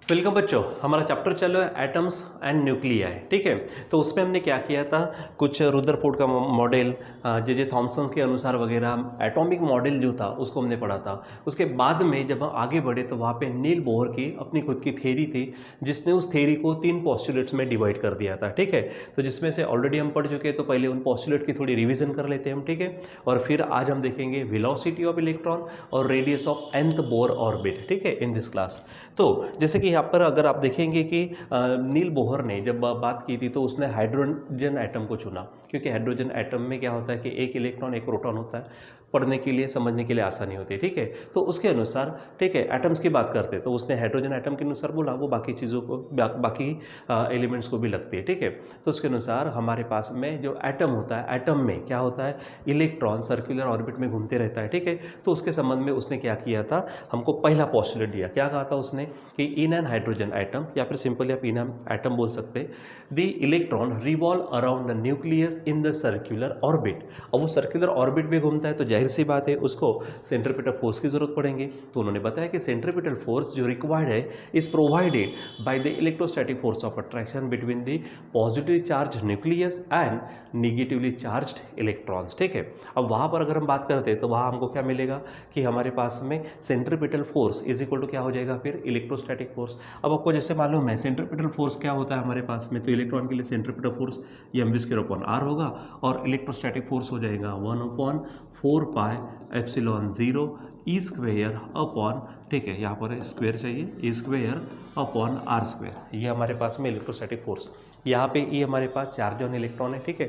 Welcome बच्चों, हमारा chapter चल रहा है एटम्स एंड न्यूक्लियाई। ठीक है, तो उसमें हमने क्या किया था, कुछ रुदरफोर्ड का मॉडल, जे थॉमसन के अनुसार वगैरह एटॉमिक मॉडल जो था उसको हमने पढ़ा था। उसके बाद में जब हम आगे बढ़े तो वहाँ पे नील बोहर की अपनी खुद की थ्योरी थी, जिसने उस थ्योरी को 3 पोस्टुलेट्स में डिवाइड कर दिया था। ठीक है, तो जिसमें से ऑलरेडी हम पढ़ चुके हैं, तो पहले उन पोस्टुलेट की थोड़ी रिविजन कर लेते हैं हम। ठीक है, और फिर आज हम देखेंगे वेलोसिटी ऑफ इलेक्ट्रॉन और radius of nth Bohr orbit. ठीक है, इन दिस क्लास। तो जैसे कि यहाँ पर अगर आप देखेंगे कि नील बोहर ने जब बात की थी तो उसने हाइड्रोजन एटम को चुना, क्योंकि हाइड्रोजन एटम में क्या होता है कि एक इलेक्ट्रॉन एक प्रोटॉन होता है, पढ़ने के लिए समझने के लिए आसानी होती है। ठीक है, तो उसके अनुसार, ठीक है, एटम्स की बात करते हैं तो उसने हाइड्रोजन एटम के अनुसार बोला, वो बाकी चीज़ों को बाकी एलिमेंट्स को भी लगती है। ठीक है, तो उसके अनुसार हमारे पास में जो एटम होता है, एटम में क्या होता है, इलेक्ट्रॉन सर्कुलर ऑर्बिट में घूमते रहता है। ठीक है, तो उसके संबंध में उसने क्या किया था, हमको पहला पोस्टुलेट दिया। क्या कहा था उसने कि इन एन हाइड्रोजन एटम, या फिर सिंपली आप इन एटम बोल सकते हैं, the electron revolve around the nucleus in the circular orbit. अब वो सर्कुलर ऑर्बिट में घूमता है तो जाहिर सी बात है उसको सेंट्रीपिटल फोर्स की जरूरत पड़ेगी। तो उन्होंने बताया कि सेंट्रीपिटल फोर्स जो रिक्वायर्ड है is provided by the electrostatic force of attraction between the positively charge nucleus and negatively charged electrons. ठीक है, अब वहाँ पर अगर हम बात करते हैं तो वहाँ हमको क्या मिलेगा कि हमारे पास में centripetal force is equal to क्या हो जाएगा, फिर इलेक्ट्रोस्टैटिक फोर्स। अब आपको जैसे मालूम है सेंट्रीपिटल फोर्स क्या होता है हमारे पास में, तो इलेक्ट्रॉन के लिए सेंट्रीपिटल फोर्स mv²/r होगा, और इलेक्ट्रोस्टैटिक फोर्स हो जाएगा 1/4πε0 E²/, ठीक है, यहाँ पर स्क्वायर चाहिए, E²/r²। ये हमारे पास में इलेक्ट्रोस्टैटिक फोर्स, यहाँ पे ये हमारे पास चार्ज ऑन इलेक्ट्रॉन है। ठीक है,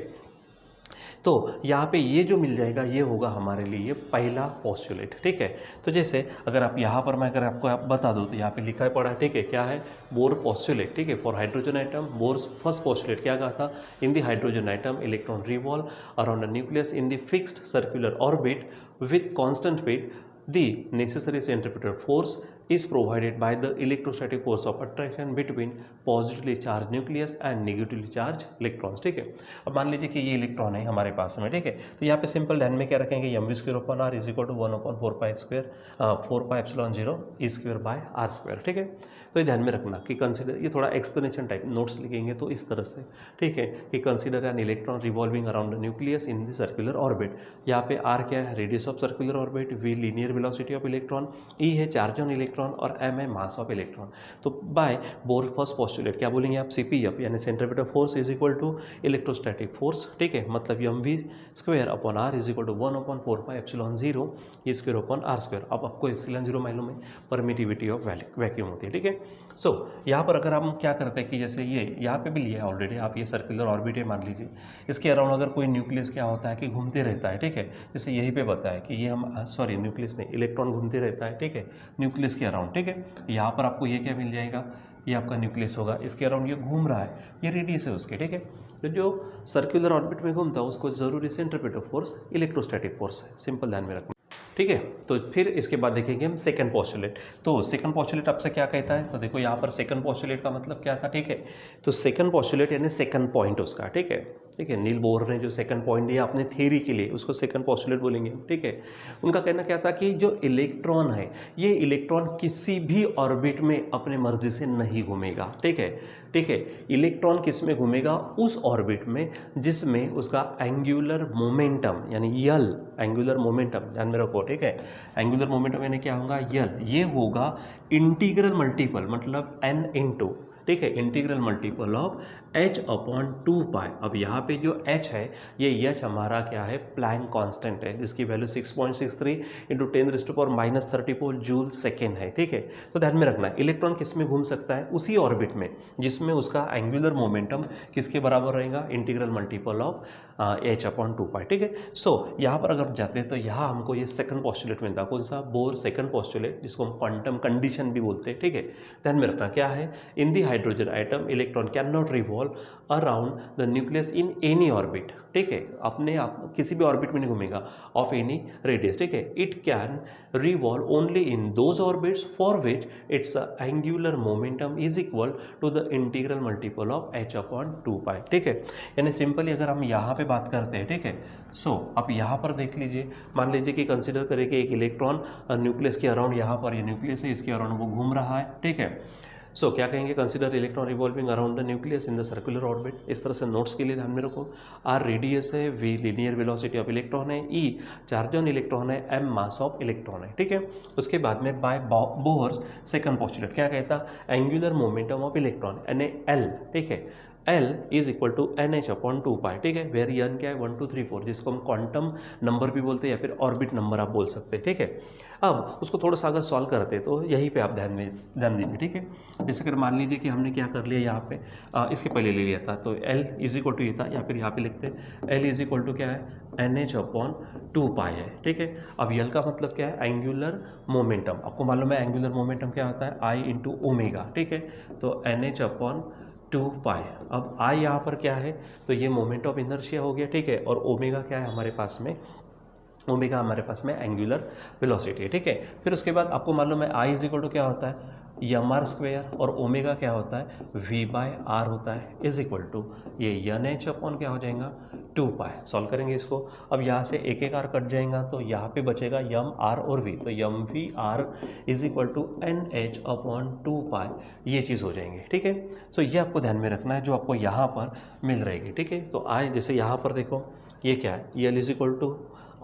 तो यहाँ पे ये जो मिल जाएगा ये होगा हमारे लिए पहला पोस्टुलेट। ठीक है, तो जैसे अगर आप यहाँ पर मैं अगर आपको बता दूँ तो यहाँ पे लिखा पड़ा है। ठीक है, क्या है, बोर पोस्टुलेट। ठीक है, for hydrogen atom Bohr first postulate क्या कहा था, in the hydrogen atom electron revolve around the nucleus in the fixed circular orbit with constant weight, the necessary centripetal force is provided by the electrostatic force of attraction between positively charged nucleus and negatively charged electrons। ठीक है, अब मान लीजिए कि ये electron है हमारे पास में। ठीक है, तो यहाँ पे सिंपल ध्यान में क्या रखेंगे, mv²/r is equal to 1/4πε0 E²/r²। ठीक है, तो ये ध्यान में रखना कि कंसिडर, ये थोड़ा एक्सप्लेनेशन टाइप नोट्स लिखेंगे तो इस तरह से। ठीक है, कि consider an electron revolving around the nucleus in the circular orbit. यहाँ पे r क्या है, radius of circular orbit, v linear velocity of electron, e है चार्ज ऑन इलेक्ट्रॉन, और m है मास ऑफ इलेक्ट्रॉन। तो बाय बोर फर्स्ट पोस्टुलेट क्या बोलेंगे आप, CPF यानी centripetal force is equal to electrostatic force. ठीक है, मतलब mv²/r is equal to 1/4πε0 E²/r²। अब आपको ε0 मालूम है, परमिटिविटी ऑफ वैक्यूम होती है। ठीक है, सो यहाँ पर अगर हम क्या करते हैं कि जैसे ये यहाँ पे भी लिया है ऑलरेडी, आप ये सर्कुलर ऑर्बिट है मान लीजिए, इसके अराउंड अगर कोई न्यूक्लियस क्या होता है कि घूमते रहता है। ठीक है, जैसे यहीं पे बताया कि ये हम सॉरी न्यूक्लियस नहीं, इलेक्ट्रॉन घूमते रहता है। ठीक है, न्यूक्लियस के अराउंड। ठीक है, यहाँ पर आपको ये क्या मिल जाएगा, ये आपका न्यूक्लियस होगा, इसके अराउंड ये घूम रहा है, ये रेडियस है उसके। ठीक है, तो जो सर्कुलर ऑर्बिट में घूमता है उसको जरूरी सेंट्रीपिटल फोर्स इलेक्ट्रोस्टैटिक फोर्स है, सिंपल ध्यान में रखना। ठीक है, तो फिर इसके बाद देखेंगे हम सेकंड पोस्टुलेट। तो सेकंड पोस्टुलेट आपसे क्या कहता है, तो देखो यहाँ पर सेकंड पोस्टुलेट का मतलब क्या था। ठीक है, तो सेकंड पोस्टुलेट यानी सेकंड पॉइंट उसका। ठीक है, ठीक है, नील बोहर ने जो सेकंड पॉइंट दिया अपने थ्योरी के लिए उसको सेकंड पोस्टुलेट बोलेंगे। ठीक है, उनका कहना क्या था कि जो इलेक्ट्रॉन है, ये इलेक्ट्रॉन किसी भी ऑर्बिट में अपने मर्जी से नहीं घूमेगा। ठीक है, ठीक है, इलेक्ट्रॉन किस में घूमेगा, उस ऑर्बिट में जिसमें उसका एंगुलर मोमेंटम यानी यल, एंगुलर मोमेंटम ध्यान में रखो। ठीक है, एंगुलर मोमेंटम यानी क्या होगा, यल, ये होगा इंटीग्रल मल्टीपल, मतलब n इंटू, ठीक है, इंटीग्रल मल्टीपल ऑफ h/2π। अब यहाँ पे जो h है, ये h हमारा क्या है, प्लैंक कांस्टेंट है, जिसकी वैल्यू 6.63 × 10⁻³ जूल सेकेंड है। ठीक है, तो ध्यान में रखना इलेक्ट्रॉन किस में घूम सकता है, उसी ऑर्बिट में जिसमें उसका एंगुलर मोमेंटम किसके बराबर रहेगा, इंटीग्रल मल्टीपल ऑफ h/2π। ठीक है, सो यहाँ पर अगर जाते हैं तो यहाँ हमको ये सेकंड पोस्टुलेट मिलता है, कौन सा, बोर सेकंड पोस्टुलेट, जिसको हम क्वांटम कंडीशन भी बोलते हैं। ठीक है, ध्यान में रखना क्या है, in the hydrogen atom electron can not revolve around the nucleus in any orbit. ठीक है, अपने आप किसी भी ऑर्बिट में नहीं घूमेगा, ऑफ एनी रेडियस। ठीक है, it can revolve only in those orbits for which its angular momentum is equal to the integral multiple of h/2π। ठीक है, यानी सिंपली अगर हम यहाँ पे बात करते हैं। ठीक है, सो आप यहाँ पर देख लीजिए, मान लीजिए कि कंसिडर करें कि एक इलेक्ट्रॉन न्यूक्लियस के अराउंड, यहाँ पर ये न्यूक्लियस है, इसके अराउंड वो घूम रहा है। ठीक है, सो क्या कहेंगे, consider electron revolving around the nucleus in the circular orbit. इस तरह से नोट्स के लिए ध्यान में रखो। आर रेडियस है, V linear velocity of electron है, ई चार्ज ऑन इलेक्ट्रॉन है, एम मास ऑफ इलेक्ट्रॉन है, ठीक है। उसके बाद में बाय बोहर्स सेकंड पोस्टुलेट क्या कहता, एंगुलर मोमेंटम ऑफ इलेक्ट्रॉन यानी एल, ठीक है, L is equal to NH/2 ठीक है, वेयर n क्या है 1 2 3 4, जिसको हम क्वांटम नंबर भी बोलते हैं या फिर ऑर्बिट नंबर आप बोल सकते हैं, ठीक है। अब उसको थोड़ा सा अगर सॉल्व करते तो यहीं पे आप ध्यान दीजिए, ठीक है। जैसे अगर मान लीजिए कि हमने क्या कर लिया यहाँ पे इसके पहले ले लिया था, तो L इज इक्वल टू ये था, या फिर यहाँ पे लिखते हैं L इज इक्वल टू क्या है NH/2 है, ठीक है। अब L का मतलब क्या है, एंगुलर मोमेंटम। आपको मालूम है एंगुलर मोमेंटम क्या होता है, I इंटू ओमेगा, ठीक है। तो NH/2 अब I यहाँ पर क्या है, तो ये मोमेंट ऑफ इनर्शिया हो गया, ठीक है। और ओमेगा क्या है हमारे पास में, ओमेगा हमारे पास में एंगुलर वेलोसिटी है, ठीक है। फिर उसके बाद आपको मालूम है I इज इक्वल टू क्या होता है mr², और ओमेगा क्या होता है V/r होता है, इज इक्वल टू ये NH/ क्या हो जाएगा 2 सॉल्व करेंगे इसको। अब यहाँ से एक एक आर कट जाएगा, तो यहाँ पे बचेगा m r और v, तो mvr is equal to NH/2 ये चीज़ हो जाएंगे, ठीक है। तो ये आपको ध्यान में रखना है जो आपको यहाँ पर मिल रहेगी, ठीक है। तो I जैसे यहाँ पर देखो ये क्या है, ये L is equal to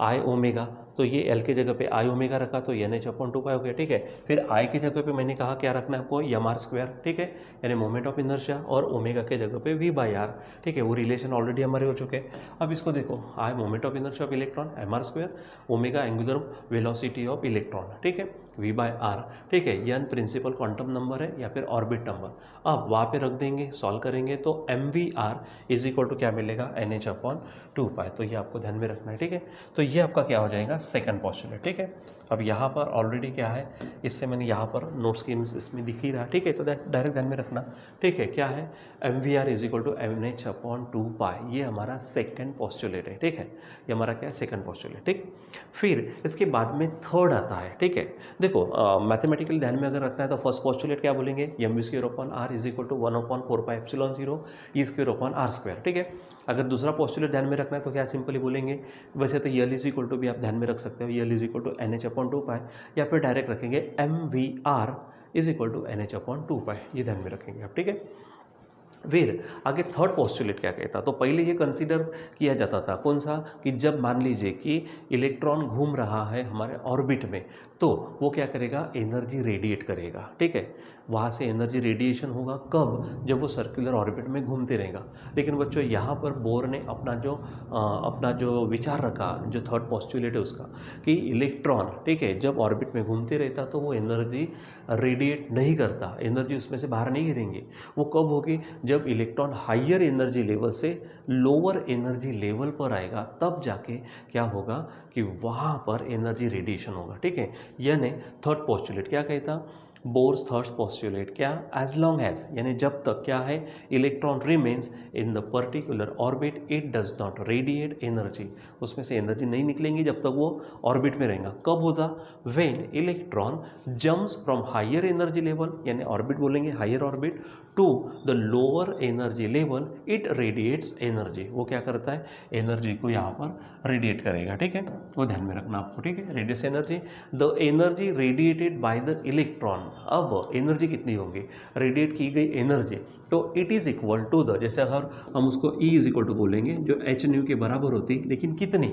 I omega, तो ये L की जगह पे I ओमेगा रखा तो NH/2 हो गया, ठीक है। फिर I की जगह पे मैंने कहा क्या रखना है आपको mr², ठीक है, यानी मोमेंट ऑफ इनर्शिया, और ओमेगा के जगह पे V/r, ठीक है। वो रिलेशन ऑलरेडी हमारे हो चुके हैं। अब इसको देखो, I moment of inertia of electron mr², omega angular velocity of electron, ठीक है, V/r, ठीक है। n प्रिंसिपल क्वांटम नंबर है या फिर ऑर्बिट नंबर। अब वहाँ पे रख देंगे, सॉल्व करेंगे तो mvr इज इक्वल टू क्या मिलेगा NH/2 तो ये आपको ध्यान में रखना है, ठीक है। तो ये आपका क्या हो जाएगा सेकंड पोस्टुलेट, ठीक है। अब यहाँ पर ऑलरेडी क्या है, इससे मैंने यहाँ पर नोट्स की इसमें दिख ही रहा, ठीक है। तो डायरेक्ट ध्यान में रखना, ठीक है। क्या है mvr is equal to NH/2 ये हमारा सेकंड पोस्टुलेट है, ठीक है। ये हमारा क्या है सेकंड पोस्टुलेट, ठीक। फिर इसके बाद में थर्ड आता है, ठीक है। देखो मैथमेटिकल ध्यान में अगर रखना है तो फर्स्ट पोस्टुलेट क्या बोलेंगे, mv²/r is equal to 1/4πε0 e²/r², ठीक है। अगर दूसरा पोस्टुलेट ध्यान में रखना है तो क्या सिंपली बोलेंगे, वैसे तो L इज इक्वल टू भी आप ध्यान में रख सकते हो, L is equal to NH/2 या फिर डायरेक्ट रखेंगे mvr is equal to NH/2 ये ध्यान में रखेंगे आप, ठीक है। फिर आगे थर्ड पोस्टुलेट क्या कहता, तो पहले ये कंसीडर किया जाता था कौन सा, कि जब मान लीजिए कि इलेक्ट्रॉन घूम रहा है हमारे ऑर्बिट में, तो वो क्या करेगा, एनर्जी रेडिएट करेगा, ठीक है। वहाँ से एनर्जी रेडिएशन होगा कब, जब वो सर्कुलर ऑर्बिट में घूमते रहेगा। लेकिन बच्चों यहाँ पर बोर ने अपना जो विचार रखा, जो थर्ड पोस्टुलेट है उसका, कि इलेक्ट्रॉन, ठीक है, जब ऑर्बिट में घूमते रहता तो वो एनर्जी रेडिएट नहीं करता, एनर्जी उसमें से बाहर नहीं गिरेंगी। वो कब होगी, जब इलेक्ट्रॉन हायर एनर्जी लेवल से लोअर एनर्जी लेवल पर आएगा, तब जाके क्या होगा कि वहाँ पर एनर्जी रेडिएशन होगा, ठीक है। यानी थर्ड पोस्टुलेट क्या कहता, बोर्स थर्ड पोस्टुलेट क्या, एज लॉन्ग एज, यानी जब तक क्या है electron remains in the particular orbit it does not radiate energy, उसमें से एनर्जी नहीं निकलेंगी जब तक वो ऑर्बिट में रहेगा। कब होता, when electron jumps from higher energy level, यानी ऑर्बिट बोलेंगे higher orbit, to the lower energy level it radiates energy, वो क्या करता है एनर्जी को यहाँ पर रेडिएट करेगा, ठीक है। वो ध्यान में रखना आपको, ठीक है। Radiates energy, the energy radiated by the electron, अब एनर्जी कितनी होगी, रेडिएट की गई एनर्जी, तो it is equal to the, जैसे अगर हम उसको E इज इक्वल टू बोलेंगे जो hν के बराबर होती, लेकिन कितनी,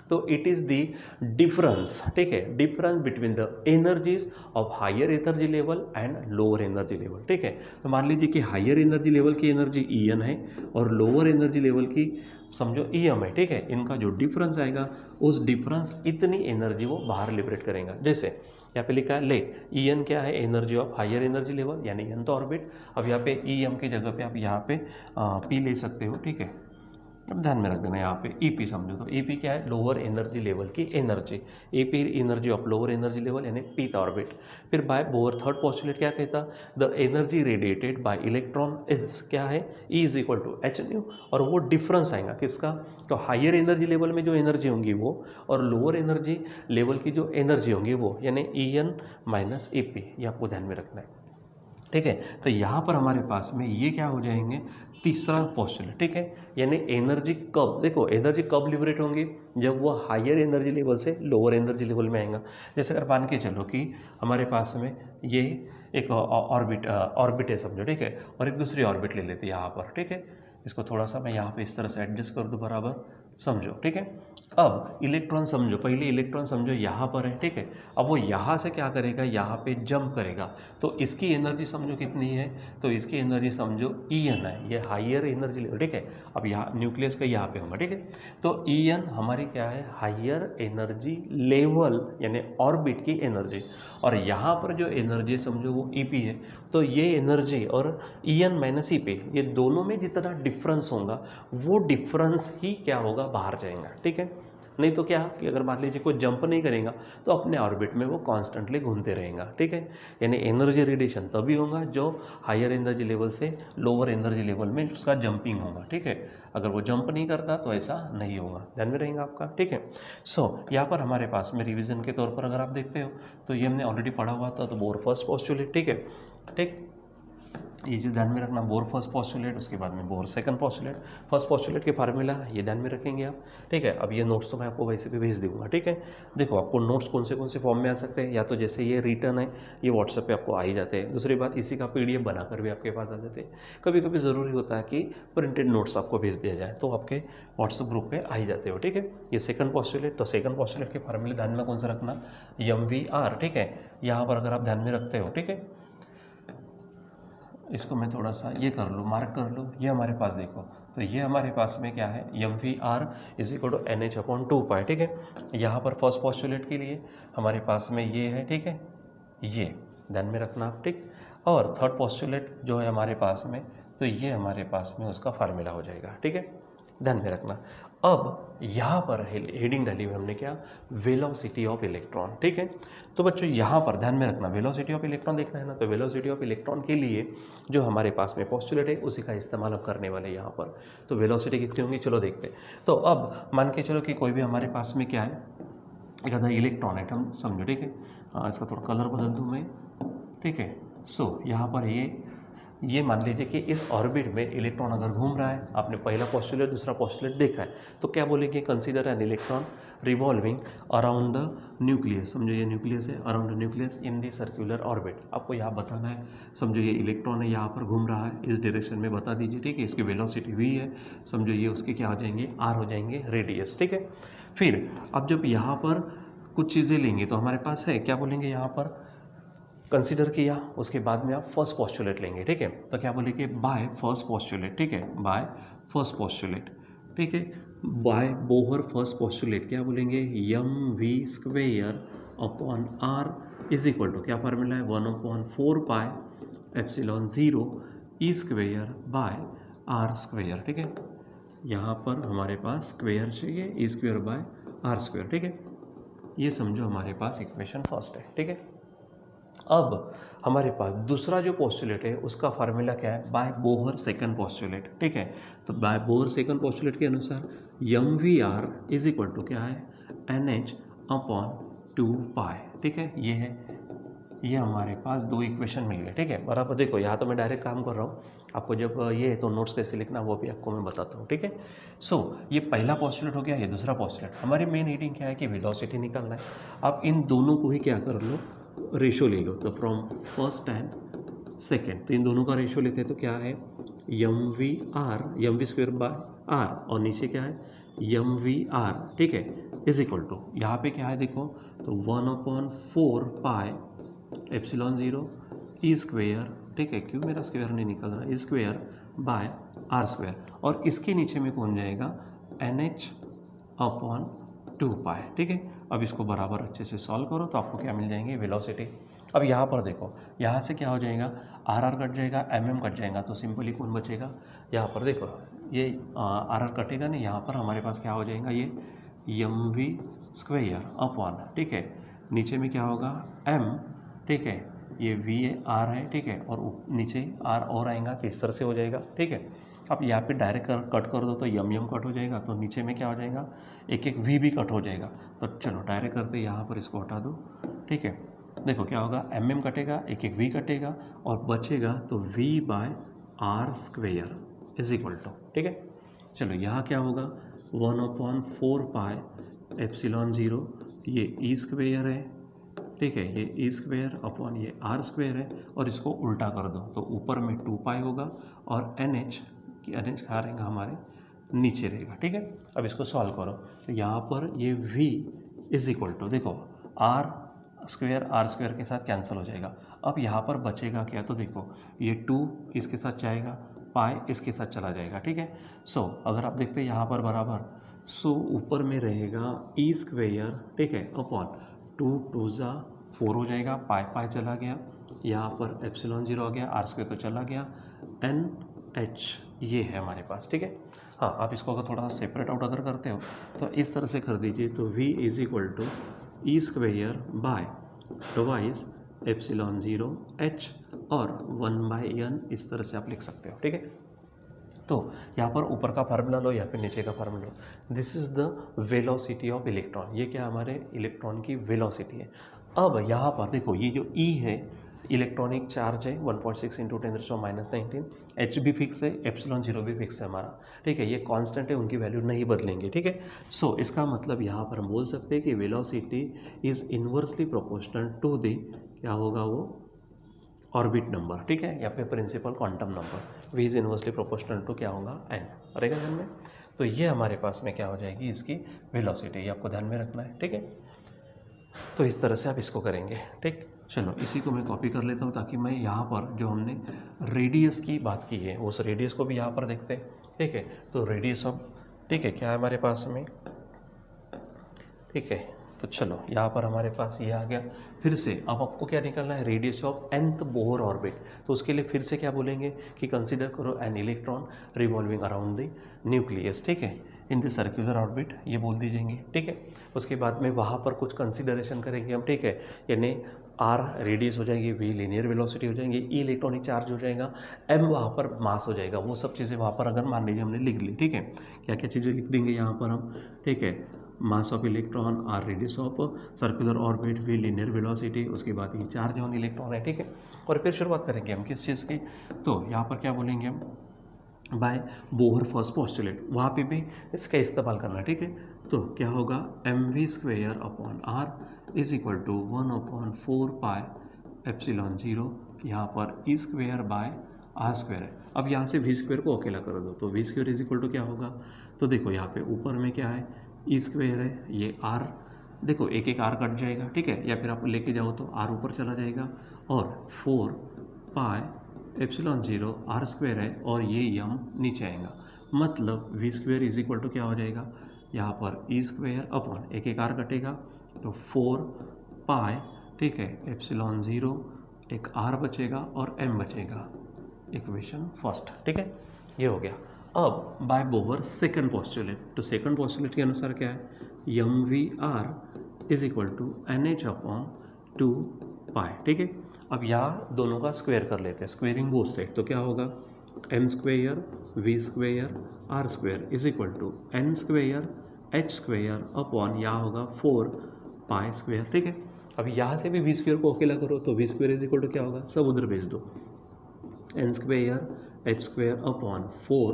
तो इट इज़ द डिफरेंस, ठीक है, difference between the energies of higher energy level and lower energy level, ठीक है। तो मान लीजिए कि हायर एनर्जी लेवल की एनर्जी En है और लोअर एनर्जी लेवल की समझो Em है, ठीक है। इनका जो डिफरेंस आएगा, उस डिफरेंस इतनी एनर्जी वो बाहर लिबरेट करेगा। जैसे यहाँ पे लिखा है लेट En क्या है, energy of higher energy level, यानी n तो ऑर्बिट। अब यहाँ पे Em की जगह पे आप यहाँ पे P ले सकते हो, ठीक है। अब ध्यान में रख देना यहाँ पे EP समझो, तो EP क्या है, लोअर एनर्जी लेवल की energy, EP energy of lower energy level यानी P ऑर्बिट। फिर बाय बोर थर्ड पोस्टुलेट क्या कहता, the energy radiated bye electron is क्या है, E is equal to hν, और वो डिफरेंस आएगा किसका, तो हायर एनर्जी लेवल में जो एनर्जी होंगी वो, और लोअर एनर्जी लेवल की जो एनर्जी होंगी वो, यानी En माइनस EP, ये आपको ध्यान में रखना है, ठीक है। तो यहाँ पर हमारे पास में ये क्या हो जाएंगे, तीसरा पोस्टुलेट, ठीक है। यानी एनर्जी कब, देखो एनर्जी कब लिबरेट होंगी, जब वो हायर एनर्जी लेवल से लोअर एनर्जी लेवल में आएगा। जैसे अगर मान के चलो कि हमारे पास में ये एक ऑर्बिट है समझो, ठीक है, और एक दूसरी ऑर्बिट ले लेते हैं यहाँ पर, ठीक है। इसको थोड़ा सा मैं यहाँ पे इस तरह से एडजस्ट कर दूँ बराबर, समझो, ठीक है। अब इलेक्ट्रॉन समझो, पहले इलेक्ट्रॉन समझो यहाँ पर है, ठीक है। अब वो यहाँ से क्या करेगा, यहाँ पे जंप करेगा, तो इसकी एनर्जी समझो कितनी है, तो इसकी एनर्जी समझो En है, ये हाइयर एनर्जी लेवल, ठीक है। अब यहाँ न्यूक्लियस का यहाँ पे होगा, ठीक है। तो En हमारी क्या है, हाइयर एनर्जी लेवल यानी ऑर्बिट की एनर्जी, और यहाँ पर जो एनर्जी समझो वो EP है। तो ये एनर्जी और En माइनस EP ये दोनों में जितना डिफरेंस होगा वो डिफरेंस ही क्या होगा, बाहर जाएगा, ठीक है। नहीं तो क्या कि अगर मान लीजिए कोई जंप नहीं करेगा तो अपने ऑर्बिट में वो कॉन्स्टेंटली घूमते रहेगा, ठीक है। यानी एनर्जी रेडिएशन तभी होगा जो हायर एनर्जी लेवल से लोअर एनर्जी लेवल में उसका जंपिंग होगा, ठीक है। अगर वो जंप नहीं करता तो ऐसा नहीं होगा, ध्यान में रहेगा आपका, ठीक है। सो यहाँ पर हमारे पास में रिविजन के तौर पर अगर आप देखते हो तो ये हमने ऑलरेडी पढ़ा हुआ था, तो बोर फर्स्ट पोस्टुलेट, ठीक है, ठीक। ये चीज़ ध्यान में रखना, बोर फर्स्ट पोस्टुलेट, उसके बाद में bore second postulate. First postulate के फार्मूला ये ध्यान में रखेंगे आप, ठीक है। अब ये नोट्स तो मैं आपको वैसे भी भेज दूंगा, ठीक है। देखो आपको नोट्स कौन से फॉर्म में आ सकते हैं, या तो जैसे ये रिटर्न है ये व्हाट्सएप पे आपको आ ही जाते हैं। दूसरी बात, इसी का PDF बनाकर भी आपके पास आ जाते हैं। कभी कभी ज़रूरी होता है कि प्रिंटेड नोट्स आपको भेज दिया जाए तो आपके व्हाट्सएप ग्रुप पे आ ही जाते हो, ठीक है। ये सेकंड पोस्टुलेट, तो सेकंड पोस्टुलेट के फार्मूले ध्यान में कौन सा रखना, MVR, ठीक है। यहाँ पर अगर आप ध्यान में रखते हो, ठीक है, इसको मैं थोड़ा सा ये कर लूँ, मार्क कर लूँ, ये हमारे पास देखो, तो ये हमारे पास में क्या है, MVR is equal to NH/2π, ठीक है। यहाँ पर फर्स्ट पोस्टुलेट के लिए हमारे पास में ये है, ठीक है, ये ध्यान में रखना आप, ठीक। और थर्ड पोस्टुलेट जो है हमारे पास में, तो ये हमारे पास में उसका फार्मूला हो जाएगा, ठीक है, ध्यान में रखना। अब यहाँ पर हेडिंग डाली हुई हमने क्या, वेलोसिटी ऑफ इलेक्ट्रॉन, ठीक है। तो बच्चों यहाँ पर ध्यान में रखना, वेलोसिटी ऑफ इलेक्ट्रॉन देखना है ना, तो वेलोसिटी ऑफ इलेक्ट्रॉन के लिए जो हमारे पास में पोस्टुलेट है उसी का इस्तेमाल अब करने वाले यहाँ पर। तो वेलोसिटी कितनी होंगी चलो देखते हैं। तो अब मान के चलो कि कोई भी हमारे पास में क्या है, एक आधा इलेक्ट्रॉन एटम समझो, ठीक है। इसका थोड़ा कलर बदल दूँ मैं, ठीक है। सो यहाँ पर ये मान लीजिए कि इस ऑर्बिट में इलेक्ट्रॉन अगर घूम रहा है, आपने पहला पोस्टुलेट दूसरा पोस्टुलेट देखा है, तो क्या बोलेंगे, consider N electron revolving around the nucleus, समझो ये न्यूक्लियस है, around the nucleus in the circular orbit. आपको यहाँ बताना है, समझो ये इलेक्ट्रॉन है यहाँ पर घूम रहा है, इस डायरेक्शन में बता दीजिए, ठीक है। इसकी वेलोसिटी V है, समझो ये उसके क्या हो जाएंगे, R हो जाएंगे, रेडियस, ठीक है। फिर अब जब यहाँ पर कुछ चीज़ें लेंगे तो हमारे पास है क्या, बोलेंगे यहाँ पर कंसीडर किया, उसके बाद में आप फर्स्ट पोस्टुलेट लेंगे, ठीक है। तो क्या बोलेंगे, बाय फर्स्ट पोस्टुलेट, ठीक है, बाय फर्स्ट पोस्टुलेट, ठीक है, बाय बोहर फर्स्ट पोस्टुलेट क्या बोलेंगे, mv²/r इज इक्वल टू क्या फार्मूला है, 1/4πε0e²/r², ठीक है। यहाँ पर हमारे पास स्क्वेयर चाहिए, e²/r², ठीक है। ये समझो हमारे पास इक्वेशन फर्स्ट है, ठीक है। अब हमारे पास दूसरा जो पोस्टुलेट है उसका फार्मूला क्या है, बाय बोहर सेकंड पोस्टुलेट, ठीक है। तो बाय बोहर सेकंड पोस्टुलेट के अनुसार MVR इज इक्वल टू क्या है, NH/2π, ठीक है। ये है, ये हमारे पास दो इक्वेशन मिल गए, ठीक है, बराबर। देखो यहाँ तो मैं डायरेक्ट काम कर रहा हूँ, आपको जब ये है तो नोट्स कैसे लिखना वो भी आपको मैं बताता हूँ, ठीक है। सो ये पहला पोस्टुलेट हो गया, ये दूसरा पोस्टुलेट। हमारी मेन हेडिंग क्या है कि वेलोसिटी निकालना है। आप इन दोनों को ही क्या कर लो, रेशो ले लो, तो फ्रॉम फर्स्ट एंड सेकेंड, तो इन दोनों का रेशो लेते हैं तो क्या है, MV²/r और नीचे क्या है, MVR, ठीक है, इज इक्वल टू यहाँ पे क्या है देखो, तो 1/4πε0e², ठीक है, क्यों मेरा स्क्वायर नहीं निकल रहा, e²/r², और इसके नीचे में कौन जाएगा, NH/2π, ठीक है। अब इसको बराबर अच्छे से सॉल्व करो तो आपको क्या मिल जाएंगे, वेलोसिटी। अब यहाँ पर देखो, यहाँ से क्या हो जाएगा, RR कट जाएगा, MM कट जाएगा, तो सिंपली कौन बचेगा, यहाँ पर देखो ये RR कटेगा नहीं, यहाँ पर हमारे पास क्या हो जाएगा, ये MV²/, ठीक है। नीचे में क्या होगा, M, ठीक है, ये VAR है, ठीक है, और नीचे R और आएगा तो इस तरह से हो जाएगा, ठीक है। अब यहाँ पे डायरेक्ट कट कर दो तो यम कट हो जाएगा, तो नीचे में क्या हो जाएगा, एक एक V भी कट हो जाएगा। तो चलो डायरेक्ट करते यहाँ पर इसको हटा दो, ठीक है। देखो क्या होगा, MM कटेगा, एक एक V कटेगा और बचेगा तो V/r² इज इक्वल टू, ठीक है। चलो यहाँ क्या होगा, 1/4πε0, ये e² है, ठीक है, ये ई स्क्वेयर अपॉन ये आर स्क्वेयर है, और इसको उल्टा कर दो तो ऊपर में 2 पाई होगा और एन एच कहाँ रहेगा हमारे नीचे रहेगा। ठीक है, अब इसको सॉल्व करो तो यहाँ पर ये v इज इक्वल टू, देखो आर स्क्वेयर के साथ कैंसिल हो जाएगा। अब यहाँ पर बचेगा क्या, तो देखो ये 2 इसके साथ जाएगा, पाई इसके साथ चला जाएगा। ठीक है, सो अगर आप देखते हैं यहाँ पर बराबर, सो ऊपर में रहेगा ई स्क्वेयर, ठीक है, अपॉन 2 2 जा 4 हो जाएगा, पाई पाई चला गया, यहाँ पर एप्सिलॉन 0 आ गया, आर स्क्वेयर तो चला गया, एन एच ये है हमारे पास। ठीक है, हाँ आप इसको अगर थोड़ा सा सेपरेट आउट अगर करते हो तो इस तरह से कर दीजिए, तो v is equal to E square by twice epsilon 0 h और 1/n, इस तरह से आप लिख सकते हो। ठीक है, तो यहाँ पर ऊपर का फार्मूला लो, यहाँ पे नीचे का formula low. This is the velocity of electron, ये क्या हमारे इलेक्ट्रॉन की वेलोसिटी है। अब यहाँ पर देखो ये जो E है इलेक्ट्रॉनिक चार्ज है 1.6 इंटू 10⁻⁻19, h भी फिक्स है, एप्सिलॉन 0 भी फिक्स है हमारा। ठीक है, ये कांस्टेंट है, उनकी वैल्यू नहीं बदलेंगे। ठीक है, सो इसका मतलब यहाँ पर हम बोल सकते हैं कि velocity is inversely proportional to the, क्या होगा वो, ऑर्बिट नंबर। ठीक है, या फिर principal quantum number, v is inversely proportional to क्या होगा, n रहेगा ध्यान में। तो ये हमारे पास में क्या हो जाएगी, इसकी वेलोसिटी, ये आपको ध्यान में रखना है। ठीक है, तो इस तरह से आप इसको करेंगे। ठीक, चलो इसी को मैं कॉपी कर लेता हूँ ताकि मैं यहाँ पर जो हमने रेडियस की बात की है उस रेडियस को भी यहाँ पर देखते हैं। ठीक है, तो रेडियस ऑफ, ठीक है, क्या है हमारे पास में, ठीक है, तो चलो यहाँ पर हमारे पास ये आ गया। फिर से अब आपको क्या निकालना है, radius of nth Bohr orbit. तो उसके लिए फिर से क्या बोलेंगे कि कंसीडर करो N electron revolving around the nucleus. ठीक है, इन द सर्कुलर ऑर्बिट, ये बोल दीजिएंगे। ठीक है, उसके बाद में वहाँ पर कुछ कंसिडरेशन करेंगे हम। ठीक है, यानी आर रेडियस हो जाएगी, वी लीनियर वेलोसिटी हो जाएंगी, ई इलेक्ट्रॉनिक चार्ज हो जाएगा, एम वहाँ पर मास हो जाएगा। वो सब चीज़ें वहाँ पर अगर मान लीजिए हमने लिख ली। ठीक है, क्या क्या चीज़ें लिख देंगे यहाँ पर हम। ठीक है, mass of electron, R radius of circular orbit, V linear velocity, उसके बाद ये चार्ज ऑन इलेक्ट्रॉन है। ठीक है, और फिर शुरुआत करेंगे हम किस चीज़ की, तो यहाँ पर क्या बोलेंगे हम, बाय बोहर फर्स्ट पोस्टुलेट, वहाँ पे भी इसका इस्तेमाल करना है। ठीक है, तो क्या होगा, mv square upon R is equal to 1/4 pi epsilon 0, यहाँ पर E square by R square है। अब यहाँ से वी स्क्वेयर को अकेला कर दो, तो V square is equal to क्या होगा, तो देखो यहाँ पे ऊपर में क्या है, ई स्क्वेयर है, ये आर, देखो एक एक आर कट जाएगा। ठीक है, या फिर आप लेके जाओ तो आर ऊपर चला जाएगा, और 4 पाई एप्सिलॉन 0 आर स्क्वेयर है, और ये यम नीचे आएगा। मतलब V square is equal to क्या हो जाएगा, यहाँ पर ई स्क्वेयर अपॉन एक एक आर कटेगा तो 4 पाई, ठीक है, एप्सिलॉन 0, एक आर बचेगा और एम बचेगा। Equation first. ठीक है, ये हो गया। अब बाय बोहर सेकंड पोस्टुलेट, तो सेकंड पोस्टुलेट के अनुसार क्या है, M V R is equal to N H upon 2 pi. ठीक है, अब यहाँ दोनों का स्क्वायर कर लेते हैं, स्क्वेयरिंग बोथ साइड, तो क्या होगा, M square V square R square is equal to N square H square upon यहाँ होगा 4 पाई स्क्वेयर। ठीक है, अब यहाँ से भी वी स्क्वेयर को अकेला करो तो V square is equal to क्या होगा, सब उधर भेज दो, N square H square upon 4,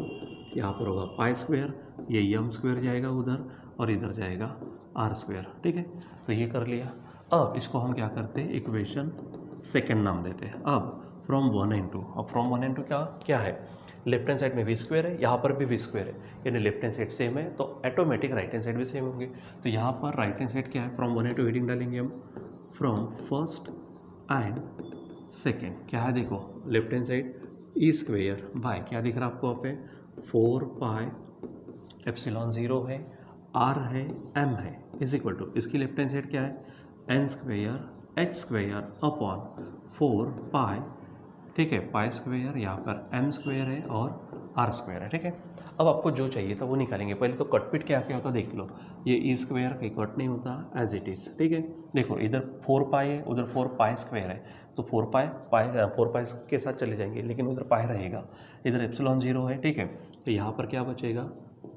यहाँ पर होगा पाई स्क्वेयर, ये यम स्क्वेयर जाएगा उधर और इधर जाएगा आर स्क्वेयर। ठीक है, तो ये कर लिया। अब इसको हम क्या करते हैं, इक्वेशन सेकेंड नाम देते हैं। अब फ्रॉम 1 एंड 2, अब फ्रॉम 1 एंड 2 क्या है, लेफ्ट हैंड साइड में वी स्क्वेयर है, यहाँ पर भी वी स्क्वेयर है, यानी लेफ्ट हैंड साइड सेम है तो ऑटोमेटिक राइट हैंड साइड भी सेम होंगे। तो यहाँ पर राइट हैंड साइड क्या है, फ्रॉम 1 एंड 2 हेडिंग डालेंगे हम, फ्रॉम फर्स्ट एंड सेकेंड क्या है, देखो लेफ्ट हैंड साइड ई स्क्वेयर बाय क्या दिख रहा है आपको, वहाँ पे 4 पाई एप्सिलॉन 0 है, आर है, एम है, इज इक्वल टू, इसकी लेफ्ट हैंड साइड क्या है, N square H square upon 4 pi, ठीक है, पाई स्क्वेयर, यहाँ पर एम स्क्वेयर है और आर स्क्वेयर है। ठीक है, अब आपको जो चाहिए था वो निकालेंगे। पहले तो कट पिट क्या क्या होता देख लो, ये ई स्क्वेयर कहीं कट नहीं होता, एज इट इज़। ठीक है, देखो इधर 4 पाई है, उधर 4 पाई स्क्वेयर है, तो 4 पाई के साथ चले जाएंगे, लेकिन उधर पाई रहेगा, इधर एप्सिलॉन 0 है। ठीक है, तो यहाँ पर क्या बचेगा,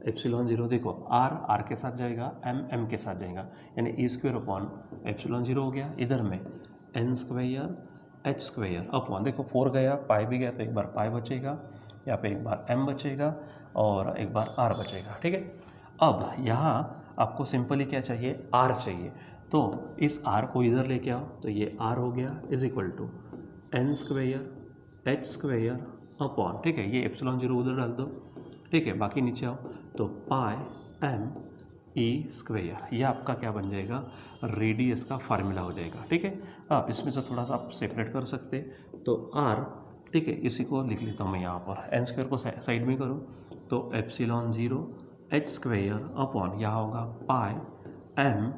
एप्सिलॉन 0, देखो आर के साथ जाएगा, एम के साथ जाएगा, यानी ई स्क्वेयर अपॉन एप्सिलॉन 0 हो गया। इधर में N square H square upon, देखो 4 गया, पाई भी गया, तो एक बार पाई बचेगा, यहाँ पे एक बार एम बचेगा और एक बार आर बचेगा। ठीक है, अब यहाँ आपको सिंपली क्या चाहिए, आर चाहिए, तो इस आर को इधर लेके आओ, तो ये आर हो गया is equal to N square H square upon, ठीक है, ये एप्सिलॉन जीरो उधर डाल दो, ठीक है, बाकी नीचे आओ तो पाई एम ई स्क्वेयर, ये आपका क्या बन जाएगा, रेडियस का फार्मूला हो जाएगा, ठीक है। अब इसमें से थोड़ा सा आप सेपरेट कर सकते, तो आर, ठीक है, इसी को लिख लेता हूँ मैं यहाँ पर, एन स्क्वेयर को साइड में करूँ तो epsilon zero H square upon यहाँ होगा पाई एम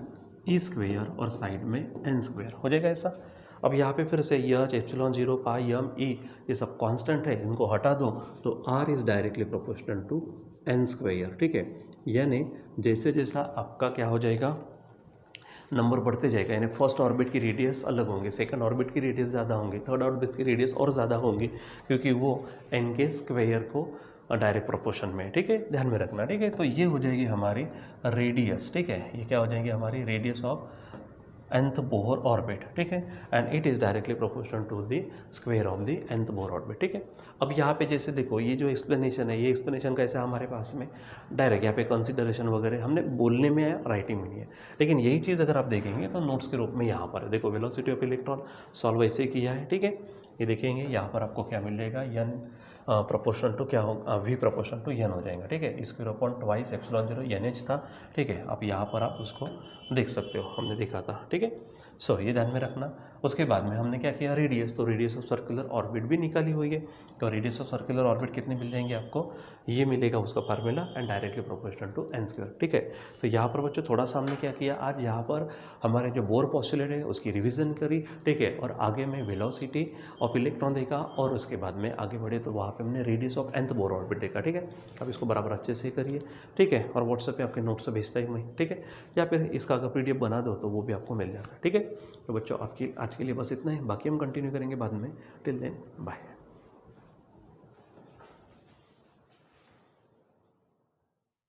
ई स्क्वेयर और साइड में एन स्क्वेयर हो जाएगा ऐसा। अब यहाँ पे फिर से यह epsilon zero pi M E ये सब कांस्टेंट है, इनको हटा दो तो R is directly proportional to N square, ठीक है। यानी जैसे जैसा आपका क्या हो जाएगा, नंबर बढ़ते जाएगा, यानी फर्स्ट ऑर्बिट की रेडियस अलग होंगे, सेकंड ऑर्बिट की रेडियस ज़्यादा होंगी, थर्ड ऑर्बिट की रेडियस और ज़्यादा होंगी, क्योंकि वो एन के स्क्वेयर को डायरेक्ट प्रोपोर्शन में, ठीक है, ध्यान में रखना, ठीक है। तो ये हो जाएगी हमारी रेडियस, ठीक है, ये क्या हो जाएगी हमारी radius of nth Bohr orbit, ठीक है, and it is directly proportional to the square of the nth Bohr orbit, ठीक है। अब यहाँ पे जैसे देखो ये जो एक्सप्लेनेशन है, ये एक्सप्लेनेशन कैसा है हमारे पास में डायरेक्ट, यहाँ पे कंसिडरेशन वगैरह हमने बोलने में है, राइटिंग में नहीं है, लेकिन यही चीज़ अगर आप देखेंगे तो नोट्स के रूप में यहाँ पर है, देखो वेलोसिटी ऑफ इलेक्ट्रॉन सॉल्व ऐसे किया है, ठीक है। ये देखेंगे यहाँ पर आपको क्या मिल जाएगा, एन प्रोपोर्शनल टू क्या होगा, वी प्रोपोर्शनल टू एन हो जाएगा, ठीक है। Square upon twice epsilon zero N H था, ठीक है। आप यहाँ पर आप उसको देख सकते हो, हमने देखा था, ठीक है। सो ये ध्यान में रखना। उसके बाद में हमने क्या किया, रेडियस, तो रेडियस ऑफ सर्कुलर ऑर्बिट भी निकाली हुई है, तो रेडियस ऑफ सर्कुलर ऑर्बिट कितने मिल जाएंगे आपको, ये मिलेगा उसका formula and directly proportional to N square, ठीक है। तो यहाँ पर बच्चों थोड़ा सा हमने क्या किया, आज यहाँ पर हमारे जो बोर पोस्टुलेट है उसकी रिविजन करी, ठीक है, और आगे में वेलोसिटी ऑफ इलेक्ट्रॉन देखा, और उसके बाद में आगे बढ़े तो वहाँ पे हमने radius of nth Bohr orbit देखा, ठीक है। अब इसको बराबर अच्छे से करिए, ठीक है, और व्हाट्सएप पे आपके नोट्स से भेजता ही मैं, ठीक है, या फिर इसका अगर PDF बना दो तो वो भी आपको मिल जाता है, ठीक है। तो बच्चों आपकी आज के लिए बस इतना ही, बाकी हम कंटिन्यू करेंगे बाद में। Till then bye.